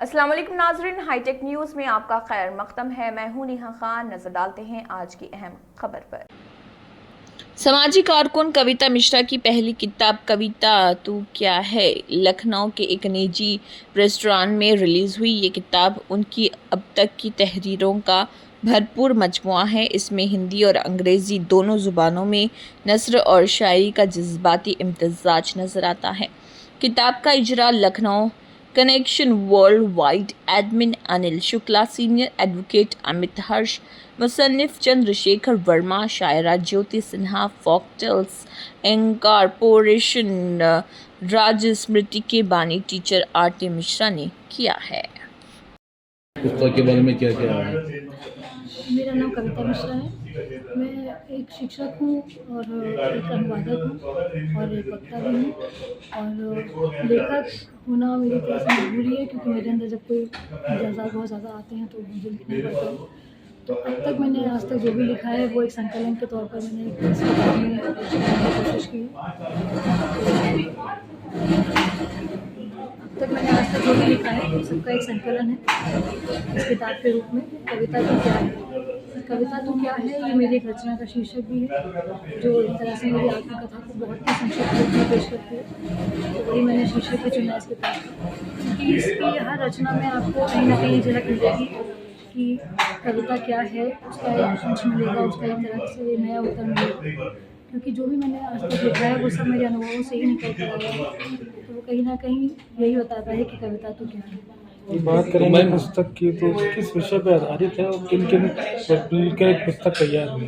अस्सलाम वालेकुम नाज़रीन, हाईटेक न्यूज़ में आपका खैर मकदम है। मैं हूं नेहा खान। नजर डालते हैं आज की अहम खबर पर। समाजी कारकुन कविता मिश्रा की पहली किताब कविता तू क्या है लखनऊ के एक निजी रेस्टोरेंट में रिलीज़ हुई। ये किताब उनकी अब तक की तहरीरों का भरपूर मजमुआ है। इसमें हिंदी और अंग्रेज़ी दोनों ज़ुबानों में नस्र और शायरी का जज्बाती इम्तिजाज नज़र आता है। किताब का इजरा Lucknow connection world wide admin Anil Shukla, senior advocate Amit Harsh, मुसन्निफ चंद्रशेखर वर्मा, शायरा ज्योति सिन्हा, फॉकटेल्स इनकॉर्पोरेशन राज्य स्मृति के बानी टीचर आरटी मिश्रा ने किया है। पुस्तक के बारे में क्या क्या है? मेरा नाम कविता मिश्रा है। मैं एक शिक्षक हूँ और एक अनुवादक हूँ और एक वक्ता भी हूँ और लेखक होना मेरी तरह से मजबूरी है, क्योंकि मेरे अंदर जब कोई जज़्बात बहुत ज़्यादा आते हैं तो मुझे लिखना पड़ता है। तो अब तक मैंने आज तक जो भी लिखा है वो एक संकलन के तौर पर मैंने इस किताब में लिखने की कोशिश की है। अब तक मैंने आज तक जो भी लिखा है सबका एक संकलन है इस किताब के रूप में। कविता तो क्या है, कविता तो क्या है, ये मेरी एक रचना का शीर्षक भी है जो एक तरह से मेरी आत्मकथा को बहुत ही संक्षिप्त रूप में पेश करती है। तो वही मैंने शीर्षक भी चुना इस किताब का, क्योंकि इसकी हर रचना में आपको कहीं ना कहीं झलक मिलेगी कि कविता क्या है, उसका एक अंश मिलेगा, उसका एक तरह से नया उत्तर मिलेगा। क्योंकि जो भी मैंने आज तक लिखा है वो सब मेरे अनुभवों से ही निकल कर आया है, तो वो कहीं ना कहीं यही बताता है कि कविता तो क्या है। बात करेंगे पुस्तक की तो किस विषय पर आधारित है और किन किन मिलकर पुस्तक तैयार हुई है?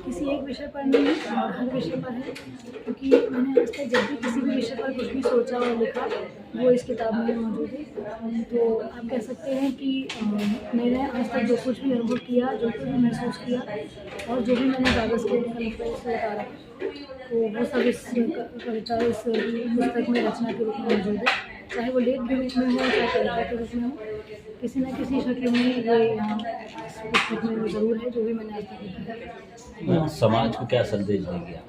किसी एक विषय पर नहीं, हर विषय पर है, क्योंकि मैंने आज तक जब भी किसी भी विषय पर कुछ भी सोचा और लिखा वो इस किताब में मौजूद है। तो आप कह सकते हैं कि मैंने आज तक जो कुछ भी अनुभव किया, जो कुछ भी महसूस किया और जो भी मैंने कागज़ के कलम पर इससे उतारा, तो वो सब इस कविता इस पुस्तक में रचना के रूप में मौजूद है। चाहे वो लेख के रूप में हो, चाहे कविता के रूप में हो, किसी न किसी शक्ल में ये यहाँ इस पुस्तक में वो ज़रूर है जो भी मैंने आज तक लिखा है। समाज को क्या संदेश देगी आप?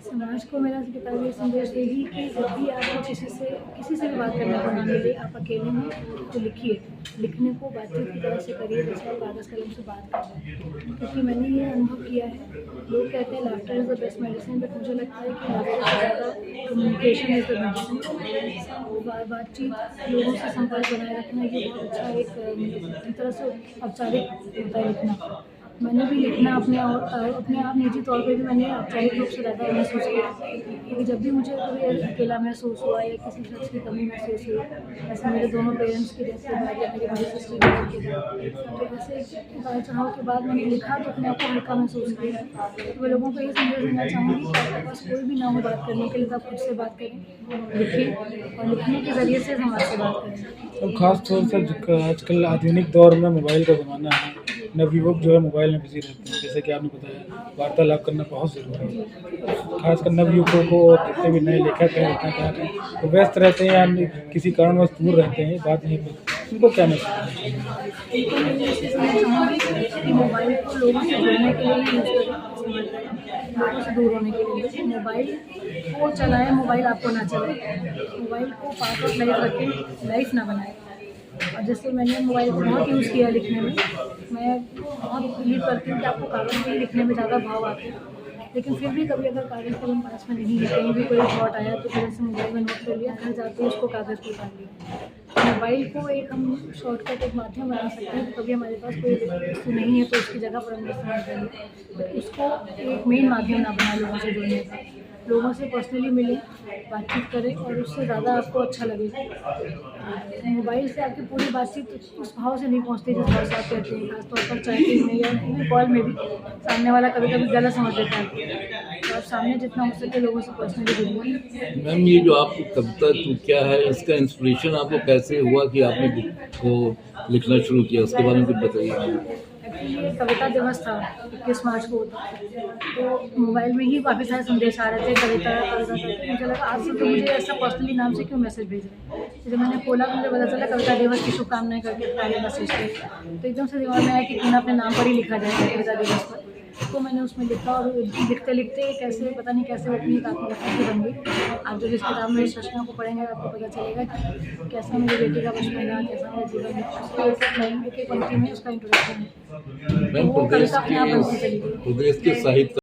समाज को मेरा किताब ये संदेश देगी कि जब भी आपको किसी से भी बात करने को ना मिले, आप अकेले में तो लिखिए। लिखने को बातचीत की तरह से करिए जैसे आप कागज़ कलम से बात कर रहे हैं, क्योंकि मैंने ये अनुभव किया है। लोग कहते हैं laughter is the best medicine, but मुझे लगता है कि लाफ्टर से ज़्यादा कम्युनिकेशन इज़ द मेडिसिन। बातचीत, लोगों से संपर्क बनाए रखना, ये बहुत अच्छा एक तरह से औपचारिक होता है लिखना। मैंने भी लिखना अपने आप निजी तौर पे भी मैंने औपचारिक रूप से ज़्यादा महसूस किया, क्योंकि जब भी मुझे कभी अकेला महसूस हुआ या किसी शख्स की कमी महसूस हुई, ऐसे मेरे दोनों पेरेंट्स की जैसे बाद या मेरी बड़ी सिस्टर के बाद, तो ऐसे उतार चढ़ाव के बाद मैंने लिखा तो अपने आप को हल्का महसूस किया। तो मैं लोगों को ये संदेश देना चाहूँगी कि आपके पास कोई भी ना हो बात करने के लिए, तो आप खुद से बात करें, लिखें और लिखने के ज़रिए से समाज से बात करें। और ख़ास तौर से आजकल आधुनिक दौर में मोबाइल का ज़माना है, नवयुवक जो है मोबाइल में बिजी रहते हैं। जैसे कि आपने बताया वार्तालाप करना बहुत ज़रूरी है, खासकर नवयुवकों को। और जितने भी नए लेखक हैं रचनाकार हैं तो व्यस्त रहते हैं या किसी कारणवश दूर रहते हैं, बात नहीं करते, उनको क्या मैसेज कि मोबाइल को लोगों से जुड़ने के लिए ही यूज़ करें, लोगों से दूर होने के लिए। मोबाइल को चलाएं, मोबाइल आपको ना चलाए। मोबाइल को पार्ट ऑफ लाइफ रखें, लाइफ ना बनाएं। और जैसे मैंने मोबाइल को बहुत यूज़ किया लिखने में, मैं बहुत बिलीव करती हूँ कि आपको कागज़ पे लिखने में ज़्यादा भाव आते हैं, लेकिन फिर भी कभी अगर कागज़ कलम पास में नहीं है, कहीं भी कोई थॉट आया तो फिर से मोबाइल में नोट कर लिया, घर जाते उसको कागज़ पर उतार लिया। मोबाइल को एक हम शॉर्टकट एक माध्यम बना सकते हैं कि कभी हमारे पास कोई वस्तु नहीं है तो उसकी जगह पर हम इस्तेमाल करें, बट उसको एक मेन माध्यम ना बनाए लोगों से जुड़ने का। लोगों से पर्सनली मिलें, बातचीत करें और उससे ज़्यादा आपको अच्छा लगेगा। मोबाइल से आपकी पूरी बातचीत उस भाव से नहीं पहुंचती जिस भाव से आप कहते हैं, खासतौर पर चैटिंग में या इवन कॉल में भी सामने वाला कभी कभी गलत समझ लेता है। तो आप सामने जितना हो सके लोगों से पर्सनली जुड़िए। मैम, ये जो आपकी कविता तू क्या है, इसका इंस्पिरेशन आपको कैसे हुआ कि आपने बुक को लिखना शुरू किया, उसके बारे में कुछ बताइए। एक्चुअली ये कविता दिवस था 21 मार्च को होता, तो मोबाइल में ही काफ़ी सारे संदेश आ रहे थे कविता करके। मुझे लगा आज से तो मुझे ऐसा पर्सनली नाम से क्यों मैसेज भेज रहे हैं। जब मैंने खोला तो मुझे पता चला कविता दिवस की शुभकामनाएं करके सारे मैसेज थे। तो एकदम से दिमाग में आया कि क्यों ना अपने नाम पर ही लिखा जाए कविता दिवस पर। तो मैंने उसमें लिखा और लिखते लिखते कैसे पता नहीं कैसे वो अपनी एक आत्मकथा की बन गई। आप जब इस किताब में इस रचना को पढ़ेंगे आपको पता चलेगा कि कैसा मेरी बेटी का बचपन रहा, कैसा मेरा जीवन है। उसका एक लाइन एक पंक्ति में उसका इंट्रोडक्शन है। मैम वो कविता अपने आप बनती चली गई। प्रदेश के साहित्य